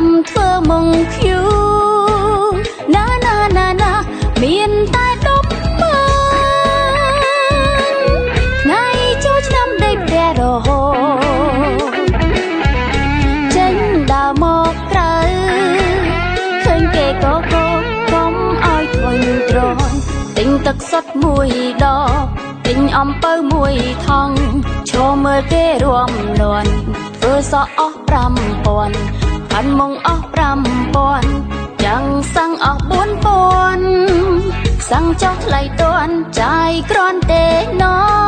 ចាំធ្វើមុងឃ្យូណាមានតែដុំមើលថ្ងៃចូលឆ្នាំដេកព្រះរហូតចេញដើរមកក្រៅឃើញគេក៏កុំឲ្យធុញទ្រាន់ទិញទឹកសុទ្ធមួយដបទិញអំពៅមួយថងឈរមើលគេរួមលន់ធ្វើសក់អស់5000ផាន់មុងអស់5000យ៉ាងសាំងអស់4000សាំងចុះថ្លៃតួនចាយគ្រាន់ទេណោ